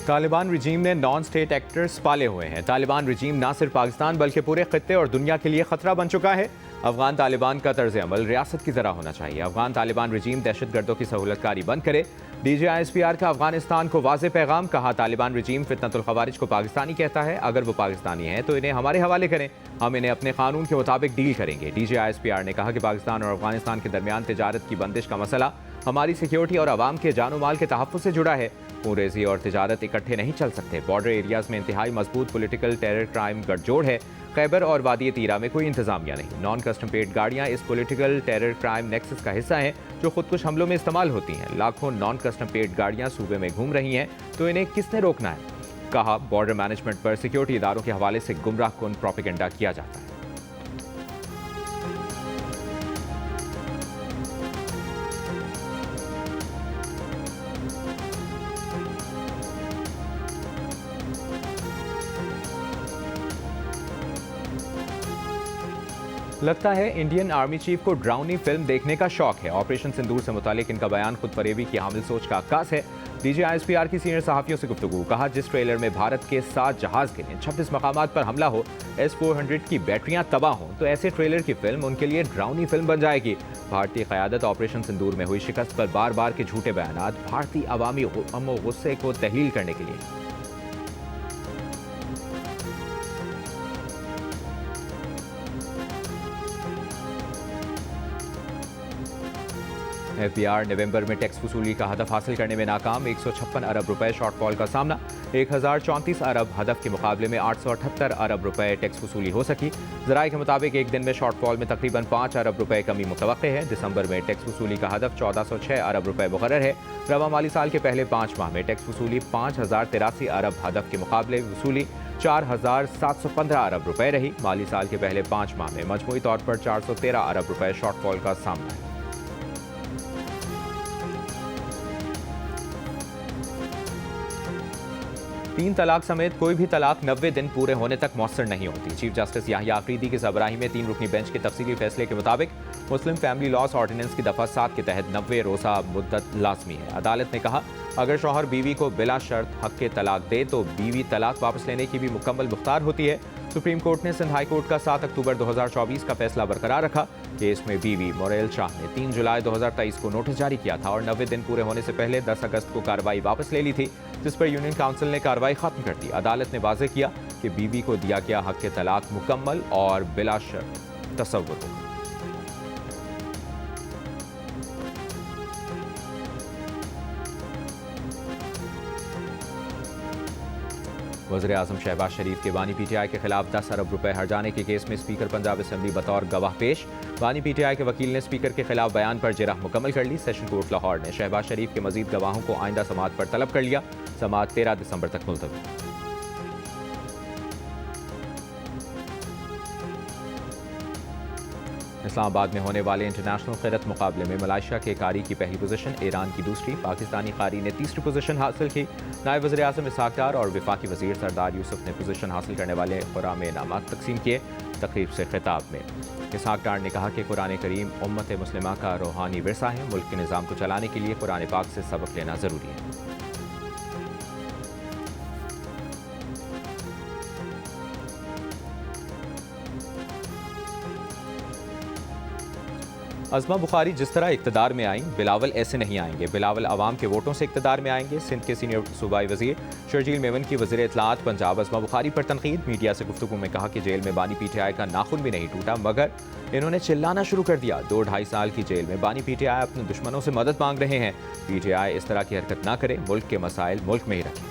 Taliban regime ने non state actors पाले हुए हैं। तालिबान रिजीम ना सिर्फ पाकिस्तान बल्कि पूरे खित्ते और दुनिया के लिए खतरा बन चुका है। अफगान तालिबान का तर्ज अमल रियासत की तरह होना चाहिए। अफगान तालिबान रिजीम दहशतगर्दों की सहूलतकारी बंद करे। DGISPR का अफगानिस्तान को वाज़े पैगाम। कहा, तालिबान रिजीम फितनतुल खवारिज को पाकिस्तानी कहता है। अगर वो पाकिस्तानी हैं तो इन्हें हमारे हवाले करें, हम इन्हें अपने कानून के मुताबिक डील करेंगे। DGISPR ने कहा कि पाकिस्तान और अफगानिस्तान के दरमियान तिजारत की बंदिश का मसला हमारी सिक्योरिटी और आवाम के जानो माल के तहफ़्फ़ुज़ से जुड़ा है। रेजी और तिजारत इकट्ठे नहीं चल सकते। बॉर्डर एरियाज में इंतहाई मजबूत पॉलिटिकल टेरर क्राइम गठजोड़ है। खैबर और वादी तीरा में कोई इंतजामिया नहीं। नॉन कस्टम पेड गाड़ियां इस पॉलिटिकल टेरर क्राइम नेक्सस का हिस्सा हैं जो खुदकुश हमलों में इस्तेमाल होती हैं। लाखों नॉन कस्टम पेड गाड़ियां सूबे में घूम रही हैं, तो इन्हें किसने रोकना है? कहा, बॉर्डर मैनेजमेंट पर सिक्योरिटी इदारों के हवाले से गुमराह कुन प्रोपेगेंडा किया जाता है। लगता है इंडियन आर्मी चीफ को ड्राउनी फिल्म देखने का शौक है। ऑपरेशन सिंदूर से मुतालिक इनका बयान खुद फरेबी की हामिल सोच का अक्कास है। DGISPR की सीनियर सहाफियों से गुफ्तगू। कहा, जिस ट्रेलर में भारत के 7 जहाज के 26 मकामात पर हमला हो, S-400 की बैटरियां तबाह हों, तो ऐसे ट्रेलर की फिल्म उनके लिए ड्राउनी फिल्म बन जाएगी। भारतीय क़यादत ऑपरेशन सिंदूर में हुई शिकस्त पर बार बार के झूठे बयानात भारतीय अवामी गम और गुस्से को तहलील करने के लिए। FBR नवंबर में टैक्स वसूली का हदफ हासिल करने में नाकाम। 156 अरब रुपए शॉर्टफॉल का सामना। 1034 अरब हदफ के मुकाबले में 878 अरब रुपए टैक्स वसूली हो सकी। ज़राए के मुताबिक एक दिन में शॉर्टफॉल में तकरीबन 5 अरब रुपए कमी मुतवक्के है। दिसंबर में टैक्स वसूली का हदफ 1406 अरब रुपए मुकर्रर है। रवा माली साल के पहले 5 माह में टैक्स वसूली 5083 अरब हदफ के मुकाबले वसूली 4715 अरब रुपए रही। माली साल के पहले 5 माह में मजमूई तौर पर 413 अरब रुपए शॉर्टफॉल का सामना है। 3 तलाक समेत कोई भी तलाक 90 दिन पूरे होने तक मौसर नहीं होती। चीफ जस्टिस याहिया आफरीदी की सरबराही में 3 रुकनी बेंच के तफसीली फैसले के मुताबिक मुस्लिम फैमिली लॉस ऑर्डिनेंस की दफ़ा 7 के तहत 90 रोज़ा मुद्दत लाजमी है। अदालत ने कहा, अगर शौहर बीवी को बिला शर्त हक के तलाक दे तो बीवी तलाक वापस लेने की भी मुकम्मल मुख्तार होती है। सुप्रीम कोर्ट ने सिंध हाई कोर्ट का 7 अक्टूबर 2024 का फैसला बरकरार रखा। केस में बीवी मोरेल शाह ने 3 जुलाई 2023 को नोटिस जारी किया था और 90 दिन पूरे होने से पहले 10 अगस्त को कार्रवाई वापस ले ली थी, जिस पर यूनियन काउंसिल ने कार्रवाई खत्म कर दी। अदालत ने वाज़ेह किया कि बीवी को दिया गया हक के तलाक मुकम्मल और बिला शर्त तसव्वुर होगा। वज़ीर आज़म शहबाज शरीफ के बानी PTI के खिलाफ 10 अरब रुपए हर्जाने के केस में स्पीकर पंजाब असम्बली बतौर गवाह पेश। बानी PTI के वकील ने स्पीकर के खिलाफ बयान पर जिरह मुकम्मल कर ली। सेशन कोर्ट लाहौर ने शहबाज शरीफ के मजीद गवाहों को आइंदा समाअत पर तलब कर लिया। समाअत 13 दिसंबर तक मुलतवी। इस्लामाबाद में होने वाले इंटरनेशनल खैरत मुकाबले में मलेशिया के कारी की पहली पोजीशन, ईरान की दूसरी, पाकिस्तानी कारी ने तीसरी पोजीशन हासिल की। नायब वज़ीर आज़म इसहाक डार और वफाकी वज़ीर सरदार यूसुफ ने पोजीशन हासिल करने वाले क़ुरान इनामात तकसीम किए। तकरीब से खिताब में इसहाक डार ने कहा कि कुरान करीम उम्मत मुस्लिमा का रूहानी विरसा है। मुल्क के निज़ाम को चलाने के लिए कुरान पाक से सबक लेना ज़रूरी है। अज़मा बुखारी जिस तरह इक़्तिदार में आईं, बिलावल ऐसे नहीं आएंगे। बिलावल अवाम के वोटों से इक़्तिदार में आएंगे। सिंध के सीनियर सूबाई वज़ीर शर्जील मेमन की वज़ीर इत्तलाआत पंजाब अज़मा बुखारी पर तनकीद। मीडिया से गुफ्तगू में कहा कि जेल में बानी PTI का नाखून भी नहीं टूटा, मगर इन्होंने चिल्लाना शुरू कर दिया। 2-2.5 साल की जेल में बानी PTI अपने दुश्मनों से मदद मांग रहे हैं। PTI इस तरह की हरकत ना करे, मुल्क के मसाइल मुल्क में ही रखें।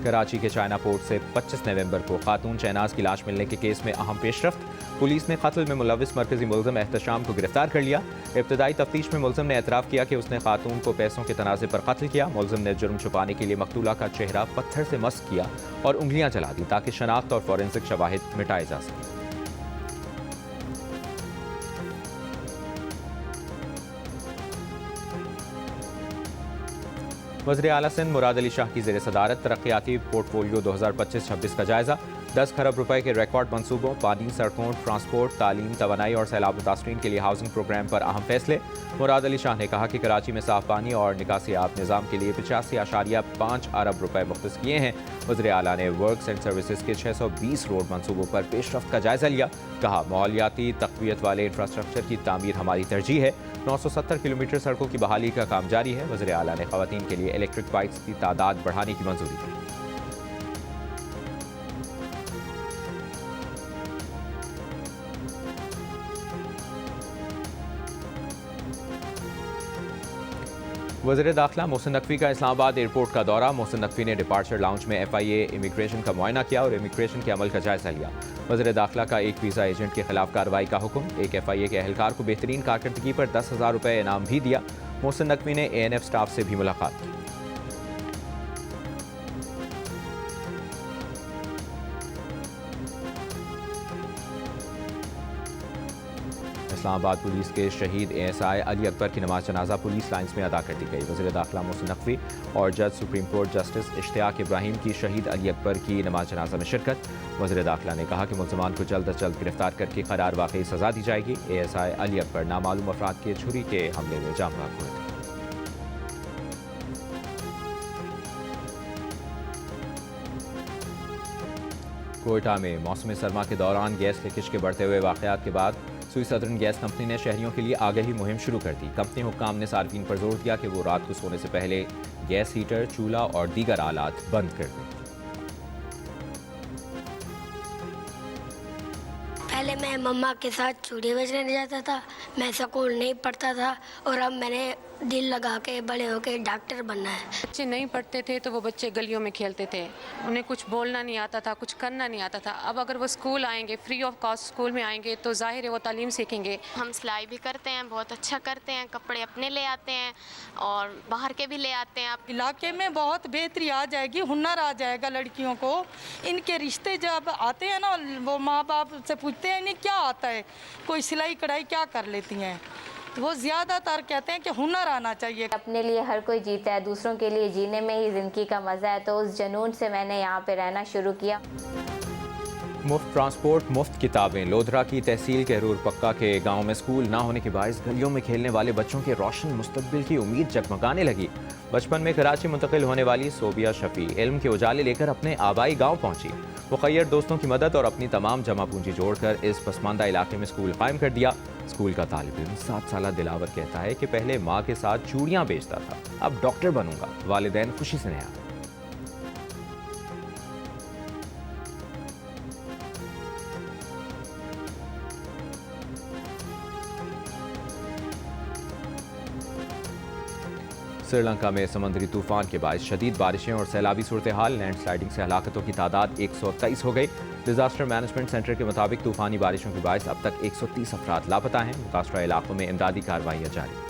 कराची के चाइना पोर्ट से 25 नवंबर को खातून शहनाज की लाश मिलने के केस में अहम पेशरफ्त। पुलिस ने कत्ल में मुलविस मरकजी मुलज़िम एहतशाम को गिरफ्तार कर लिया। इब्तदाई तफ्तीश में मुलज़िम ने एतराफ़ किया कि उसने खातून को पैसों के तनाज़े पर कत्ल किया। मुलज़िम ने जुर्म छुपाने के लिए मकतूला का चेहरा पत्थर से मस्क किया और उंगलियां जला दी ताकि शनाख्त और फॉरेंसिक शवाहिद मिटाए जा सकें। वज़ीर आला सिंध मुराद अली शाह की ज़ेर सदारत तरक्याती पोर्टफोलियो 2025-26 का जायज़ा। 10 खरब रुपए के रिकॉर्ड मंसूबों, पानी, सड़कों, ट्रांसपोर्ट, तालीम, तवानाई और सैलाब मुतासरीन के लिए हाउसिंग प्रोग्राम पर अहम फैसले। मुराद अली शाह ने कहा कि कराची में साफ पानी और निकासी आब निज़ाम के लिए 85.5 अरब रुपए मुख्तस किए हैं। वज़ीर आला ने वर्क्स एंड सर्विसेज के 620 रोड मंसूबों पर पेशरफ्त का जायजा लिया। कहा, माहौलियाती तक़वियत वाले इंफ्रास्ट्रक्चर की तामीर हमारी तरजीह है। 970 किलोमीटर सड़कों की बहाली का काम जारी है। वज़ीर आला ने ख़वातीन के लिए इलेक्ट्रिक बाइक्स की तादाद बढ़ाने की मंजूरी दी। वज़ीर दाखिला मोहसिन नकवी का इस्लामाबाद एयरपोर्ट का दौरा। मोहसिन नकवी ने डिपार्चर लाउंज में FIA इमिग्रेशन का मुआयना किया और इमिग्रेशन के अमल का जायजा लिया। वज़ीर दाखिला का एक वीज़ा एजेंट के खिलाफ कार्रवाई का हुक्म। एक FIA के एहलकार को बेहतरीन कारकर्दगी पर 10,000 रुपये इनाम भी दिया। मोहसिन नकवी ने ANF स्टाफ से भी मुलाकात की। इस्लामाबाद पुलिस के शहीद ASI अली अकबर की नमाज जनाजा पुलिस लाइन्स में अदा कर दी गई। वज़ीर दाखिला मोहसिन नकवी और जज supreme court justice Ishtiaq Ibrahim की शहीद अली अकबर की नमाज जनाजा में शिरकत। वज़ीर दाखिला ने कहा कि मुल्ज़िमान को जल्द अज जल्द गिरफ्तार करके करार वाकई सजा दी जाएगी। ASI अली अकबर नामालूम अफराद के छुरी के हमले में जाम बहक हुए थे। कोयटा में मौसम सरमा के दौरान गैस लीकेज के बढ़ते हुए वाक़यात के बाद सुई सदर्न गैस कंपनी ने शहरियों के लिए आगाही मुहिम शुरू कर दी। कंपनी हुक्काम ने सार्फिन पर जोर दिया कि वो रात को सोने से पहले गैस हीटर, चूल्हा और दीगर आलात बंद कर दें। पहले मैं मम्मा के साथ चूड़ियाँ बेचने जाता था, मैं स्कूल नहीं पढ़ता था और अब मैंने दिल लगा के बड़े होके डॉक्टर बनना है। बच्चे नहीं पढ़ते थे तो वो बच्चे गलियों में खेलते थे, उन्हें कुछ बोलना नहीं आता था, कुछ करना नहीं आता था। अब अगर वो स्कूल आएंगे, फ्री ऑफ कॉस्ट स्कूल में आएंगे तो जाहिर है वो तालीम सीखेंगे। हम सिलाई भी करते हैं, बहुत अच्छा करते हैं, कपड़े अपने ले आते हैं और बाहर के भी ले आते हैं। इलाके में बहुत बेहतरी आ जाएगी, हुनर आ जाएगा लड़कियों को। इनके रिश्ते जब आते हैं ना, वो माँ बाप से पूछते हैं इन्हें क्या आता है, कोई सिलाई कढ़ाई क्या कर लेती हैं, तो वो ज़्यादातर कहते हैं कि हुनर आना चाहिए। अपने लिए हर कोई जीता है, दूसरों के लिए जीने में ही ज़िंदगी का मज़ा है, तो उस जुनून से मैंने यहाँ पे रहना शुरू किया। मुफ्त ट्रांसपोर्ट, मुफ्त किताबें। लोधरा की तहसील कहरूर पक्का के गांव में स्कूल ना होने के बायस गलियों में खेलने वाले बच्चों के रोशन मुस्तकबिल की उम्मीद जगमगाने लगी। बचपन में कराची मुंतकिल होने वाली सोबिया शफी इल्म के उजाले लेकर अपने आबाई गांव पहुंची। मुखैर दोस्तों की मदद और अपनी तमाम जमा पूंजी जोड़कर इस पसमानदा इलाके में स्कूल कायम कर दिया। स्कूल का तालिब इल्म 7 साल दिलावर कहता है कि पहले माँ के साथ चूड़ियाँ बेचता था, अब डॉक्टर बनूंगा। वालिदैन खुशी से नया। श्रीलंका में समुद्री तूफान के बायस शदीद बारिशें और सैलाबी सूरत हाल। लैंडस्लाइडिंग से हलाकतों की तादाद 123 हो गई। डिजास्टर मैनेजमेंट सेंटर के मुताबिक तूफानी बारिशों के बायस अब तक 130 अफराद लापता हैं। मुतासरा इलाकों में इमदादी कार्रवाइयाँ जारी।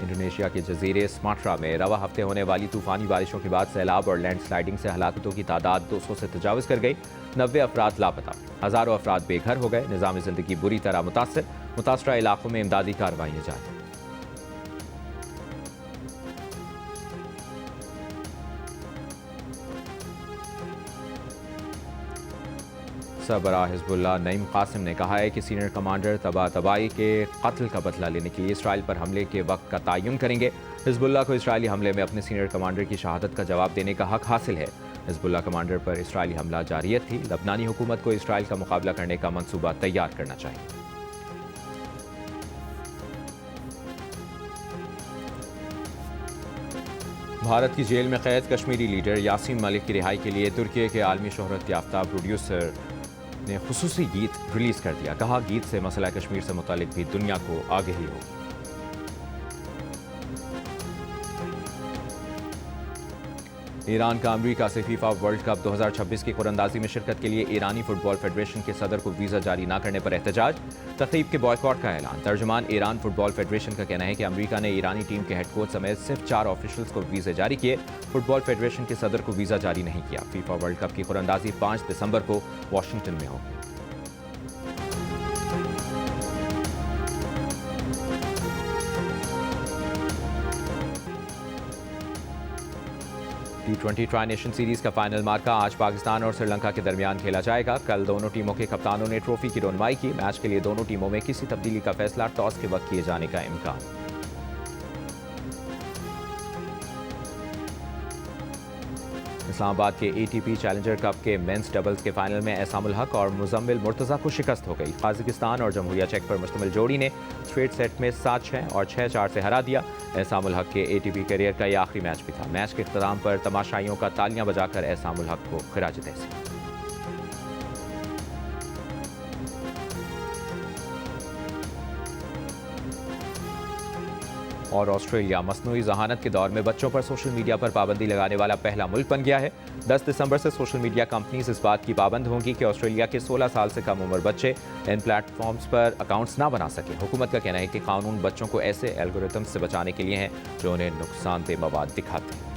इंडोनेशिया के जजीरे सुमात्रा में रवा हफ्ते होने वाली तूफानी बारिशों के बाद सैलाब और लैंडस्लाइडिंग से हलाकतों की तादाद 200 से तजावज़ कर गई। 90 अफराद लापता, हज़ारों अफराद बेघर हो गए। निज़ाम ज़िंदगी बुरी तरह मुतासर। मुतासरा इलाकों में इमदादी कार्रवाइयाँ जारी। सरबराह हिज़्बुल्लाह नईम कासिम ने कहा है कि सीनियर कमांडर तबाही के कत्ल का बदला लेने के लिए इसराइल पर हमले के वक्त का तयन करेंगे। हिज़्बुल्लाह को इसराइली हमले में अपने सीनियर कमांडर की शहादत का जवाब देने का हक हासिल है। हिज़्बुल्लाह कमांडर पर इसराइली हमला जारियत थी। लबनानी हुकूमत को इसराइल का मुकाबला करने का मंसूबा तैयार करना चाहिए। भारत की जेल में कैद कश्मीरी लीडर यासीन मलिक की रिहाई के लिए तुर्की के आलमी शोहरत याफ्ता प्रोड्यूसर ने खुसूसी गीत रिलीज कर दिया। कहा, गीत से मसला कश्मीर से मुतालिक भी दुनिया को आगाही हो। ईरान का अमेरिका से फीफा वर्ल्ड कप 2026 की कुरंदाजी में शिरकत के लिए ईरानी फुटबॉल फेडरेशन के सदर को वीज़ा जारी न करने पर एहतजाज। तक़रीब के बॉयकॉट का ऐलान। तर्जुमान ईरान फुटबॉल फेडरेशन का कहना है कि अमेरिका ने ईरानी टीम के हेड कोच समेत सिर्फ 4 ऑफिशियल्स को वीज़े जारी किए, फुटबॉल फेडरेशन के सदर को वीज़ा जारी नहीं किया। फीफा वर्ल्ड कप की कुरंदाजी 5 दिसंबर को वाशिंगटन में होगी। T20 ट्राई नेशन सीरीज का फाइनल मार्का आज पाकिस्तान और श्रीलंका के दरमियान खेला जाएगा। कल दोनों टीमों के कप्तानों ने ट्रॉफी की रोनमाई की। मैच के लिए दोनों टीमों में किसी तब्दीली का फैसला टॉस के वक्त किए जाने का इम्कान। इस्लामाबाद के ATP चैलेंजर कप के मेंस डबल्स के फाइनल में एहसामुल हक और मुजम्मिल मुर्तज़ा को शिकस्त हो गई। ताजिकिस्तान और जमहूरिया चेक पर मुश्तमिल जोड़ी ने स्ट्रेट सेट में 7-6 और 6-4 से हरा दिया। एहसामुल हक के ATP करियर का यह आखिरी मैच भी था। मैच के इख्तिताम पर तमाशाइयों का तालियां बजाकर एहसामुल हक को खिराज तहसीन। और ऑस्ट्रेलिया मसनूई ज़हानत के दौर में बच्चों पर सोशल मीडिया पर पाबंदी लगाने वाला पहला मुल्क बन गया है। 10 दिसंबर से सोशल मीडिया कंपनीज इस बात की पाबंद होंगी कि ऑस्ट्रेलिया के 16 साल से कम उम्र बच्चे इन प्लेटफॉर्म्स पर अकाउंट्स ना बना सकें। हुकूमत का कहना है कि कानून बच्चों को ऐसे एल्गोरिथम्स से बचाने के लिए हैं जो उन्हें नुकसानदेह मवाद दिखाते हैं।